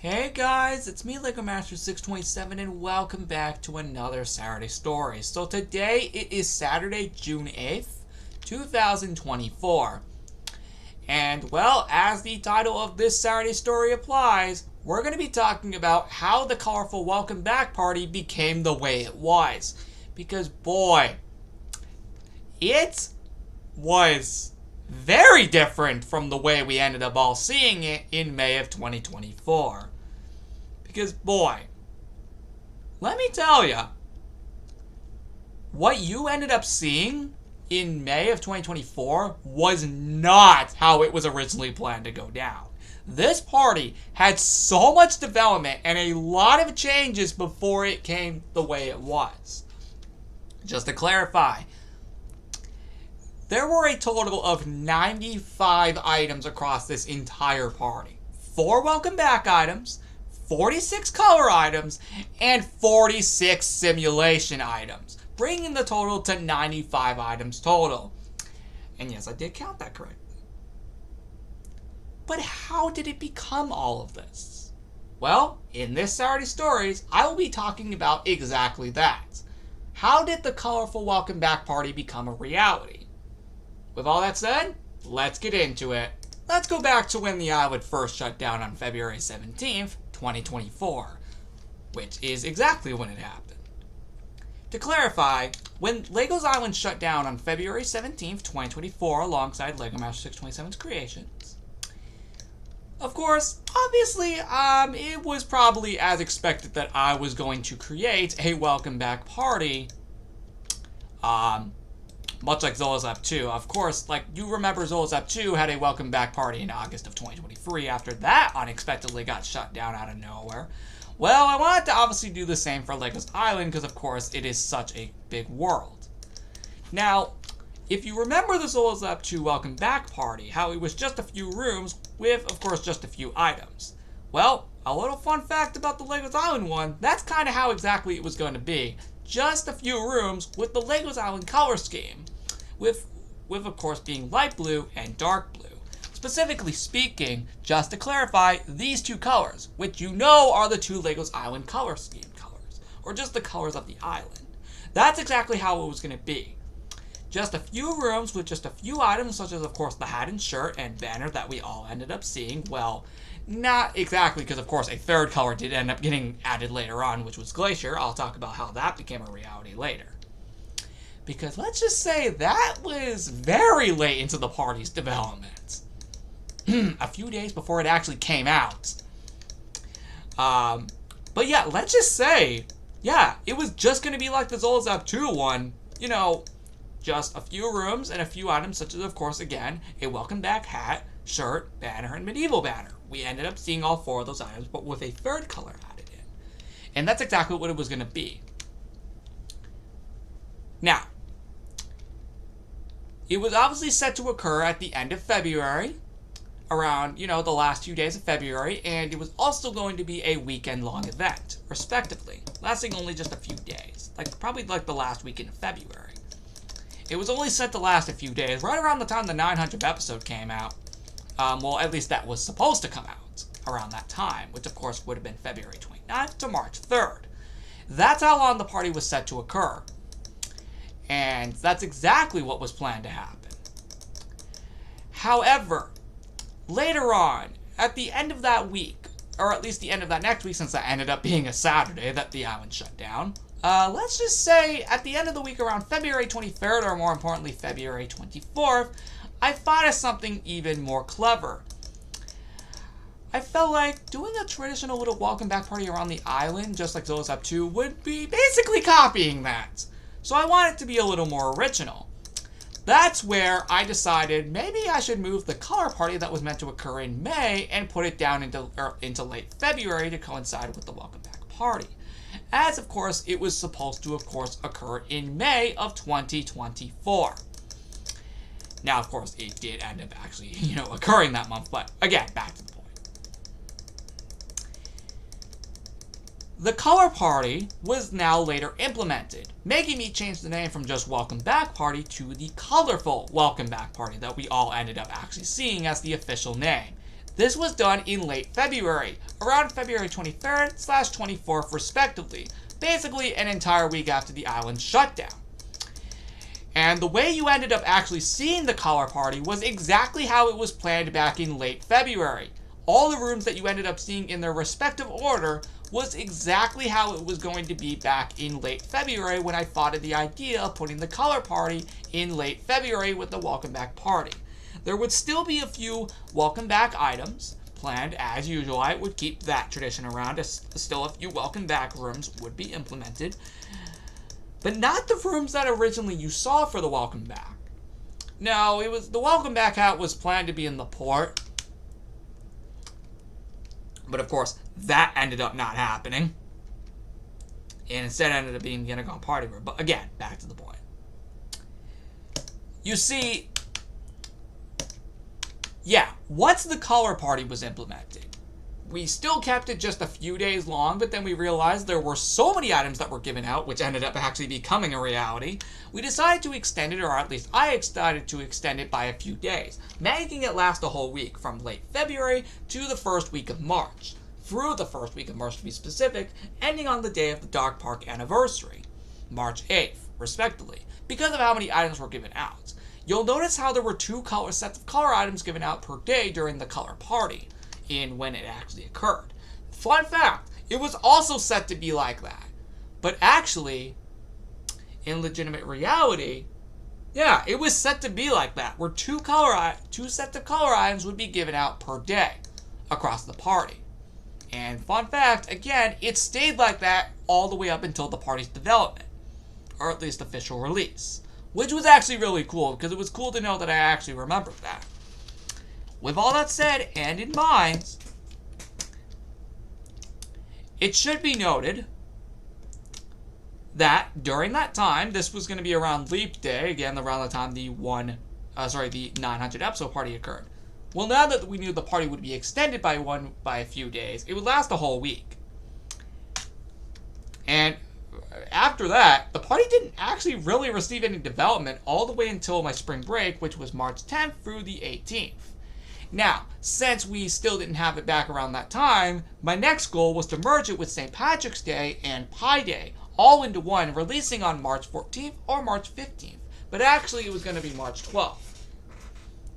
Hey guys, it's me Lego Master 627 and welcome back to another Saturday story. So today it is Saturday, June 8th, 2024. And well, as the title of this Saturday story applies, we're going to be talking about how the colorful welcome back party became the way it was. Because boy, it was very different from the way we ended up all seeing it in May of 2024. Because, boy, let me tell you, what you ended up seeing in May of 2024 was not how it was originally planned to go down. This party had so much development and a lot of changes before it came the way it was. Just to clarify, there were a total of 95 items across this entire party. 4 welcome back items, 46 color items, and 46 simulation items, bringing the total to 95 items total. And yes, I did count that correctly. But how did it become all of this? Well, in this Saturday Stories, I will be talking about exactly that. How did the colorful welcome back party become a reality? With all that said, let's get into it. Let's go back to when the island first shut down on February 17th, 2024, which is exactly when it happened. To clarify, when LEGO's Island shut down on February 17th, 2024 alongside LEGO Master 627's creations, of course, obviously, it was probably as expected that I was going to create a welcome back party, much like Zola's Lab 2. Of course, like, you remember Zola's Lab 2 had a welcome back party in August of 2023 after that unexpectedly got shut down out of nowhere. Well, I wanted to obviously do the same for LEGO's Island because, of course, it is such a big world. Now, if you remember the Zola's Lab 2 welcome back party, how it was just a few rooms with, of course, just a few items. Well, a little fun fact about the LEGO's Island one, that's kind of how exactly it was going to be. Just a few rooms with the LEGO's Island color scheme. With of course being light blue and dark blue. Specifically speaking, just to clarify, these two colors, which you know are the two LEGO's Island color scheme colors, or just the colors of the island. That's exactly how it was going to be. Just a few rooms with just a few items, such as of course the hat and shirt and banner that we all ended up seeing. Well, not exactly, because of course a third color did end up getting added later on, which was Glacier. I'll talk about how that became a reality later. Because let's just say that was very late into the party's development. A few days before it actually came out. But yeah, let's just say, yeah, it was just going to be like the Zola's Lab 2 one. You know, just a few rooms and a few items, such as, of course, again, a welcome back hat, shirt, banner, and medieval banner. We ended up seeing all 4 of those items, but with a third color added in. And that's exactly what it was going to be. Now, it was obviously set to occur at the end of February, around, the last few days of February, and it was also going to be a weekend-long event, respectively, lasting only just a few days, probably the last weekend of February. It was only set to last a few days, right around the time the 900th episode came out. Well, at least that was supposed to come out around that time, which of course would have been February 29th to March 3rd. That's how long the party was set to occur. And that's exactly what was planned to happen. However, later on, at the end of that week, or at least the end of that next week, since that ended up being a Saturday that the island shut down, let's just say at the end of the week around February 23rd, or more importantly February 24th, I thought of something even more clever. I felt like doing a traditional little welcome back party around the island, just like Zola's Lab 2, would be basically copying that. So I want it to be a little more original. That's where I decided maybe I should move the color party that was meant to occur in May and put it down into late February to coincide with the welcome back party. As of course it was supposed to occur in May of 2024. Now of course it did end up actually, occurring that month, but again, back to the point. The color party was now later implemented, making me change the name from just Welcome Back Party to the colorful Welcome Back Party that we all ended up actually seeing as the official name. This was done in late February, around February 23rd/24th respectively, basically an entire week after the island's shutdown. And the way you ended up actually seeing the color party was exactly how it was planned back in late February. All the rooms that you ended up seeing in their respective order was exactly how it was going to be back in late February when I thought of the idea of putting the color party in late February with the welcome back party. There would still be a few welcome back items planned as usual. I would keep that tradition around. Still a few welcome back rooms would be implemented, but not the rooms that originally you saw for the welcome back. No, it was the welcome back hat was planned to be in the port, but of course that ended up not happening, and instead ended up being the Underground Party room. But again, back to the point. You see, yeah, once the color party was implemented, we still kept it just a few days long, but then we realized there were so many items that were given out, which ended up actually becoming a reality, we decided to extend it, or at least I decided to extend it by a few days, making it last a whole week, from late February to the first week of March. Through the first week of March to be specific, ending on the day of the Dark Park anniversary, March 8th, respectively, because of how many items were given out. You'll notice how there were two sets of color items given out per day during the color party, in when it actually occurred. Fun fact, it was also set to be like that. But actually, in legitimate reality, yeah, it was set to be like that, where two sets of color items would be given out per day across the party. And fun fact, again, it stayed like that all the way up until the party's development, or at least official release, which was actually really cool, because it was cool to know that I actually remembered that. With all that said and in mind, it should be noted that during that time, this was going to be around Leap Day, again around the time the 900 episode party occurred. Well, now that we knew the party would be extended by a few days, it would last a whole week. And after that, the party didn't actually really receive any development all the way until my spring break, which was March 10th through the 18th. Now, since we still didn't have it back around that time, my next goal was to merge it with St. Patrick's Day and Pi Day, all into one, releasing on March 14th or March 15th. But actually, it was going to be March 12th.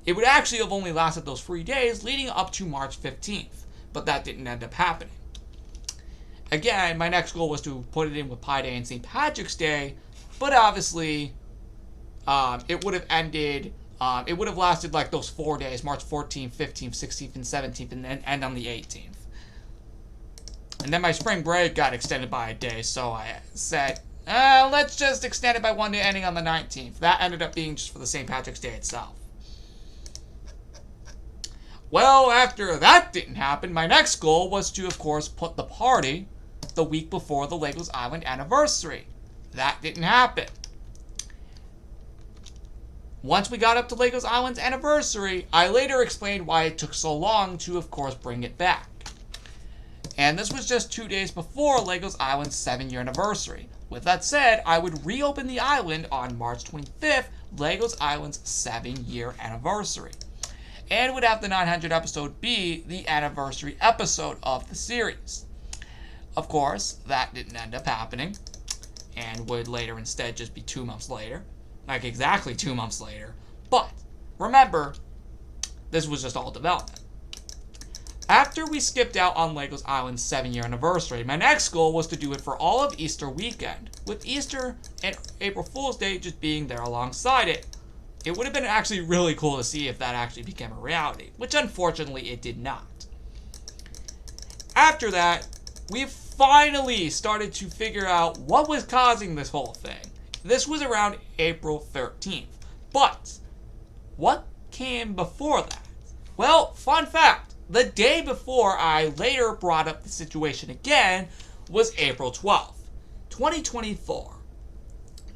It would actually have only lasted those 3 days leading up to March 15th, but that didn't end up happening. Again, my next goal was to put it in with Pi Day and St. Patrick's Day, but obviously, it would have ended, it would have lasted like those 4 days, March 14th, 15th, 16th, and 17th, and then end on the 18th. And then my spring break got extended by a day, so I said, let's just extend it by 1 day ending on the 19th. That ended up being just for the St. Patrick's Day itself. Well, after that didn't happen, my next goal was to, of course, put the party the week before the Legos Island anniversary. That didn't happen. Once we got up to Legos Island's anniversary, I later explained why it took so long to, of course, bring it back. And this was just 2 days before Legos Island's 7-year anniversary. With that said, I would reopen the island on March 25th, Legos Island's 7-year anniversary, and would have the 900 episode be the anniversary episode of the series. Of course, that didn't end up happening, and would later instead just be 2 months later. Like exactly 2 months later. But, remember, this was just all development. After we skipped out on Legos Island's 7-year anniversary, my next goal was to do it for all of Easter weekend, with Easter and April Fool's Day just being there alongside it. It would have been actually really cool to see if that actually became a reality, which unfortunately it did not. After that, we finally started to figure out what was causing this whole thing. This was around April 13th. But, what came before that? Well, fun fact, the day before I later brought up the situation again was April 12th, 2024.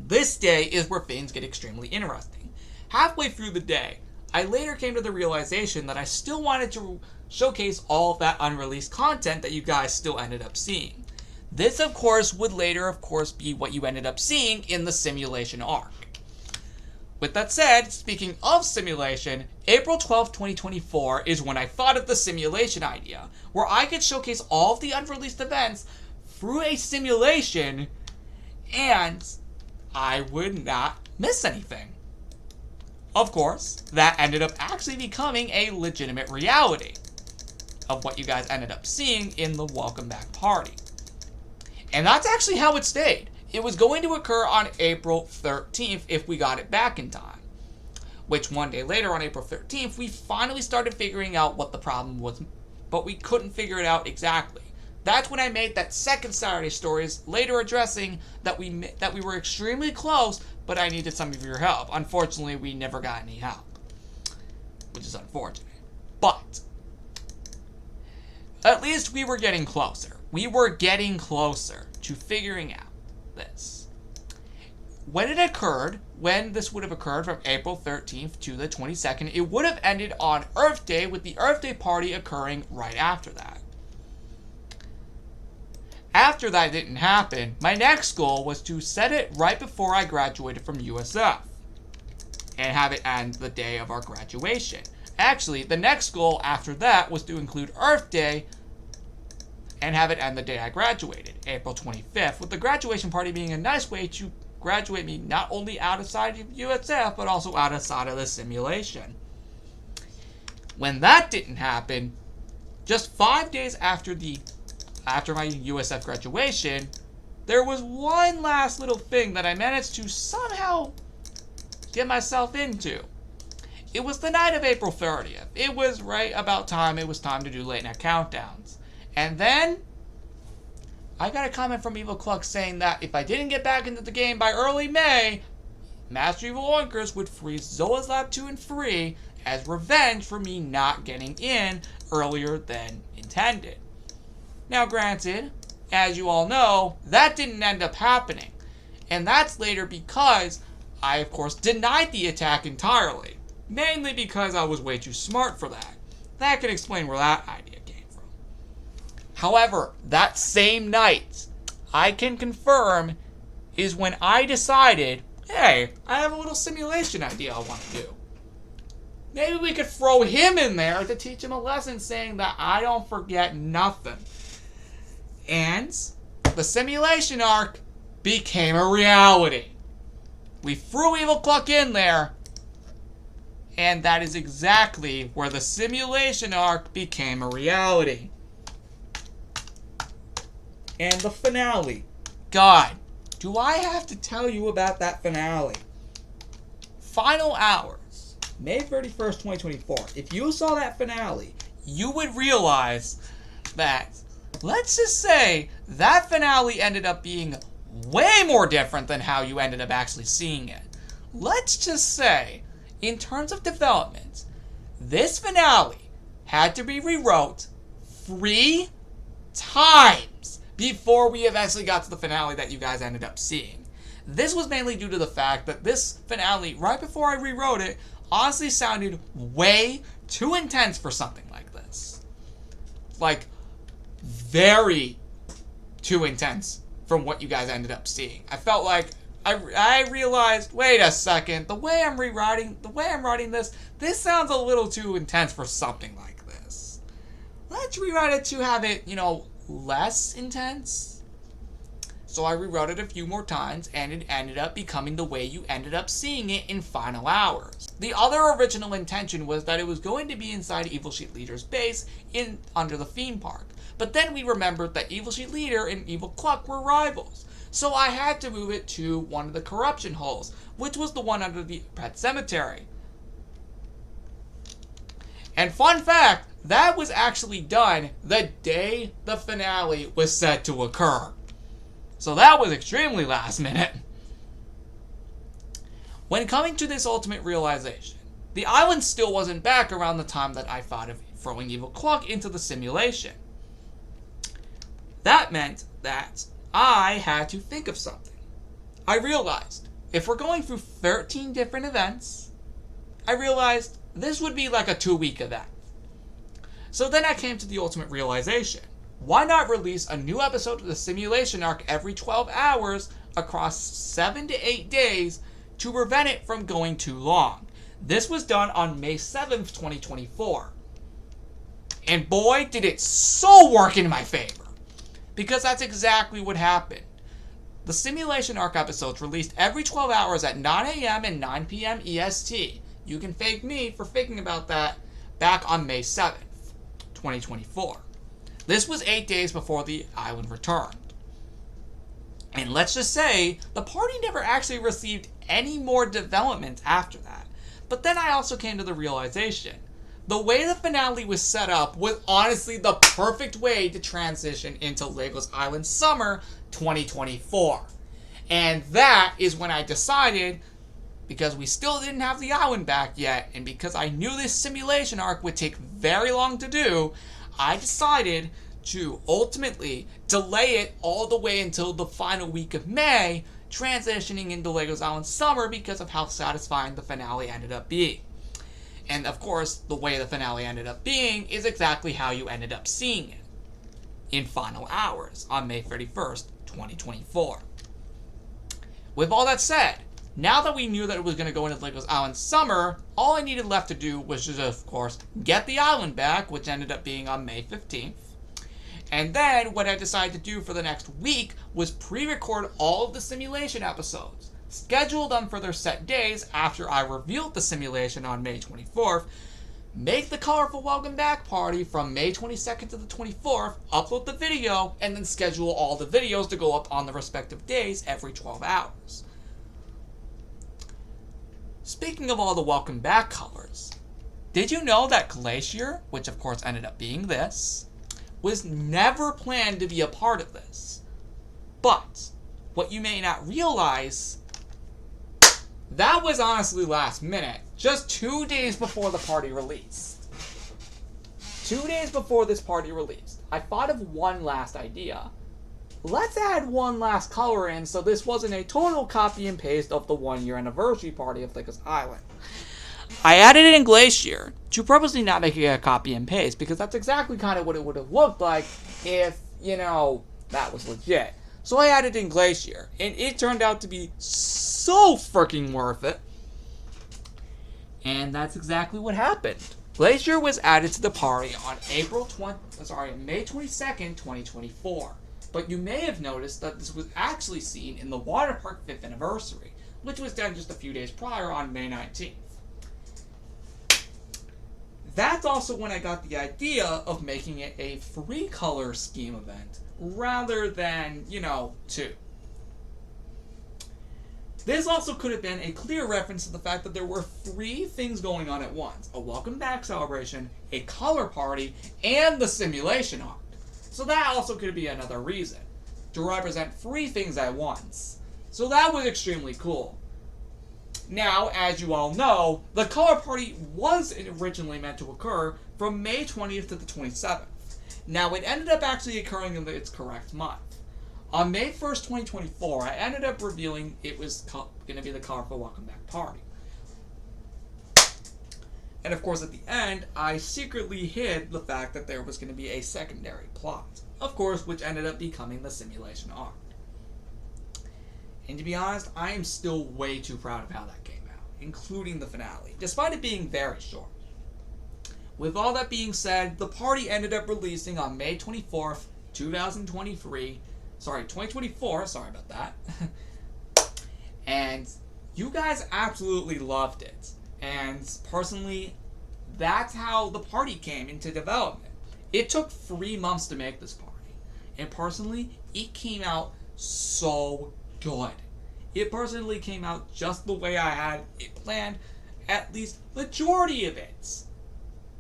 This day is where things get extremely interesting. Halfway through the day, I later came to the realization that I still wanted to showcase all of that unreleased content that you guys still ended up seeing. This, of course, would later, be what you ended up seeing in the simulation arc. With that said, speaking of simulation, April 12th, 2024 is when I thought of the simulation idea, where I could showcase all of the unreleased events through a simulation, and I would not miss anything. Of course, that ended up actually becoming a legitimate reality of what you guys ended up seeing in the Welcome Back party. And that's actually how it stayed. It was going to occur on April 13th if we got it back in time. Which one day later, on April 13th, we finally started figuring out what the problem was, but we couldn't figure it out exactly. That's when I made that second Saturday Stories, later addressing that we were extremely close, but I needed some of your help. Unfortunately, we never got any help, which is unfortunate. But at least we were getting closer. We were getting closer to figuring out this. When this would have occurred from April 13th to the 22nd, it would have ended on Earth Day, with the Earth Day party occurring right after that. After that didn't happen, my next goal was to set it right before I graduated from USF and have it end the day of our graduation. Actually, the next goal after that was to include Earth Day and have it end the day I graduated, April 25th, with the graduation party being a nice way to graduate me not only outside of USF, but also outside of the simulation. When that didn't happen, just 5 days after my USF graduation, there was one last little thing that I managed to somehow get myself into. It was the night of April 30th. It was right about time. It was time to do late night countdowns. And then I got a comment from Evil Cluck saying that if I didn't get back into the game by early May, Master Evil Oinkers would freeze Zoa's Lab 2 and 3 as revenge for me not getting in earlier than intended. Now granted, as you all know, that didn't end up happening. And that's later because I, of course, denied the attack entirely. Mainly because I was way too smart for that. That can explain where that idea came from. However, that same night, I can confirm, is when I decided, hey, I have a little simulation idea I want to do. Maybe we could throw him in there to teach him a lesson saying that I don't forget nothing. And the simulation arc became a reality. We threw Evil Cluck in there, and that is exactly where the simulation arc became a reality. And the finale. God, do I have to tell you about that finale? Final hours, May 31st, 2024. If you saw that finale, you would realize that, let's just say, that finale ended up being way more different than how you ended up actually seeing it. Let's just say, in terms of development, this finale had to be rewrote 3 times before we eventually got to the finale that you guys ended up seeing. This was mainly due to the fact that this finale, right before I rewrote it, honestly sounded way too intense for something like this. Like, very too intense from what you guys ended up seeing. I felt like I realized, wait a second, the way I'm writing this sounds a little too intense for something like this. Let's rewrite it to have it, less intense. So I rewrote it a few more times, and it ended up becoming the way you ended up seeing it in Final Hours. The other original intention was that it was going to be inside Evil Sheet Leader's base under the theme park. But then we remembered that Evil Sheet Leader and Evil Cluck were rivals. So I had to move it to one of the corruption holes, which was the one under the Pet Cemetery. And fun fact, that was actually done the day the finale was set to occur. So that was extremely last minute. When coming to this ultimate realization, the island still wasn't back around the time that I thought of throwing Evil Cluck into the simulation. That meant that I had to think of something. I realized, if we're going through 13 different events, I realized this would be like a 2-week event. So then I came to the ultimate realization. Why not release a new episode of the simulation arc every 12 hours across 7 to 8 days to prevent it from going too long. This was done on May 7th, 2024. And boy, did it so work in my favor. Because that's exactly what happened. The Simulation Arc episodes released every 12 hours at 9 a.m. and 9 p.m. EST. You can fake me for thinking about that back on May 7th, 2024. This was 8 days before the island returned. And let's just say, the party never actually received any more development after that. But then I also came to the realization, the way the finale was set up was honestly the perfect way to transition into LEGO's Island Summer 2024. And that is when I decided, because we still didn't have the island back yet, and because I knew this simulation arc would take very long to do, I decided to ultimately delay it all the way until the final week of May, transitioning into LEGO's Island Summer because of how satisfying the finale ended up being. And of course, the way the finale ended up being is exactly how you ended up seeing it in final hours on May 31st, 2024. With all that said, now that we knew that it was going to go into LEGO's Island Summer, all I needed left to do was just, of course, get the island back, which ended up being on May 15th. And then what I decided to do for the next week was pre-record all of the simulation episodes, schedule them for their set days after I revealed the simulation on May 24th, make the colorful welcome back party from May 22nd to the 24th, upload the video, and then schedule all the videos to go up on the respective days every 12 hours. Speaking of all the welcome back colors, did you know that Glacier, which of course ended up being this, was never planned to be a part of this? But what you may not realize, that was honestly last minute, just 2 days before the party released. 2 days before this party released, I thought of one last idea. Let's add one last color in so this wasn't a total copy and paste of the 1-year anniversary party of LEGO's Island. I added it in Glacier to purposely not make it a copy and paste because that's exactly kind of what it would have looked like if, that was legit. So I added in Glacier, and it turned out to be so freaking worth it. And that's exactly what happened. Glacier was added to the party on May 22nd, 2024. But you may have noticed that this was actually seen in the water park 5th anniversary, which was done just a few days prior on May 19th. That's also when I got the idea of making it a 3-color scheme event, rather than, 2. This also could have been a clear reference to the fact that there were 3 things going on at once: a welcome back celebration, a color party, and the simulation arc. So that also could be another reason, to represent 3 things at once. So that was extremely cool. Now, as you all know, the color party was originally meant to occur from May 20th to the 27th. Now, it ended up actually occurring in its correct month. On May 1st, 2024, I ended up revealing it was going to be the colorful welcome back party. And of course, at the end, I secretly hid the fact that there was going to be a secondary plot, of course, which ended up becoming the simulation arc. And to be honest, I am still way too proud of how that came out, including the finale, despite it being very short. With all that being said, the party ended up releasing on May 24th, 2024, sorry about that. And you guys absolutely loved it. And personally, that's how the party came into development. It took 3 months to make this party. And personally, it came out so good. It personally came out just the way I had it planned. At least majority of it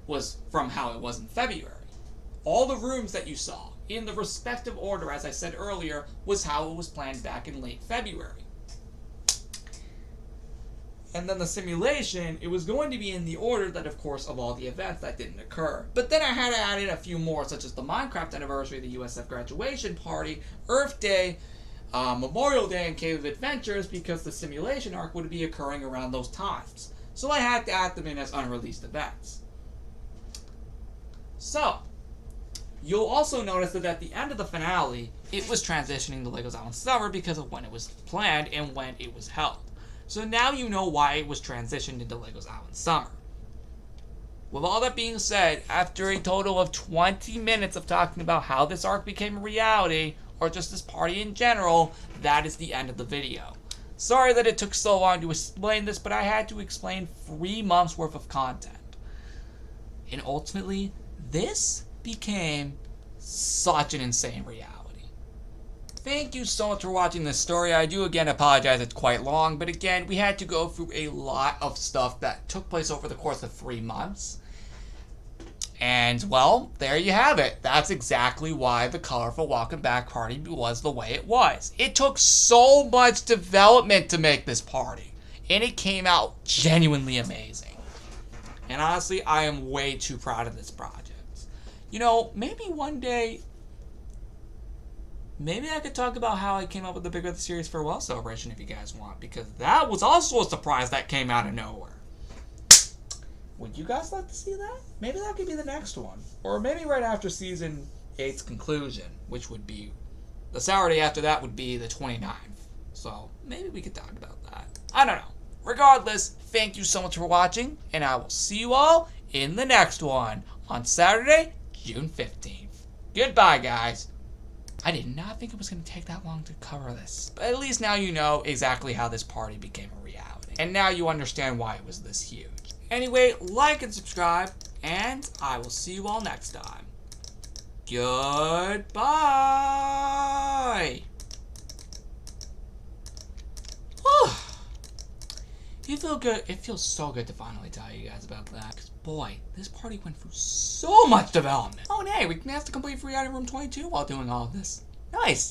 was from how it was in February. All the rooms that you saw, in the respective order, as I said earlier, was how it was planned back in late February. And then the simulation, it was going to be in the order that, of course, of all the events that didn't occur. But then I had to add in a few more, such as the Minecraft anniversary, the USF graduation party, Earth Day, Memorial Day, and Cave of Adventures, because the simulation arc would be occurring around those times. So I had to add them in as unreleased events. So, you'll also notice that at the end of the finale, it was transitioning to LEGO's Island Summer because of when it was planned and when it was held. So now you know why it was transitioned into LEGO's Island Summer. With all that being said, after a total of 20 minutes of talking about how this arc became a reality, or just this party in general, that is the end of the video. Sorry that it took so long to explain this, but I had to explain 3 months worth of content. And ultimately, this became such an insane reality. Thank you so much for watching this story. I do again apologize it's quite long, but again, we had to go through a lot of stuff that took place over the course of 3 months. And, well, there you have it. That's exactly why the Colorful Welcome Back party was the way it was. It took so much development to make this party, and it came out genuinely amazing. And honestly, I am way too proud of this project. You know, maybe one day, maybe I could talk about how I came up with the Bigger the Series Farewell celebration if you guys want, because that was also a surprise that came out of nowhere. Would you guys like to see that? Maybe that could be the next one. Or maybe right after Season 8's conclusion, which would be, the Saturday after that would be the 29th. So maybe we could talk about that. I don't know. Regardless, thank you so much for watching, and I will see you all in the next one on Saturday, June 15th. Goodbye, guys. I did not think it was going to take that long to cover this. But at least now you know exactly how this party became a reality. And now you understand why it was this huge. Anyway, like and subscribe, and I will see you all next time. Goodbye! Whew. You feel good. It feels so good to finally tell you guys about that. Because, boy, this party went through so much development. Oh, and hey, we have to complete Free Item Room 22 while doing all of this. Nice!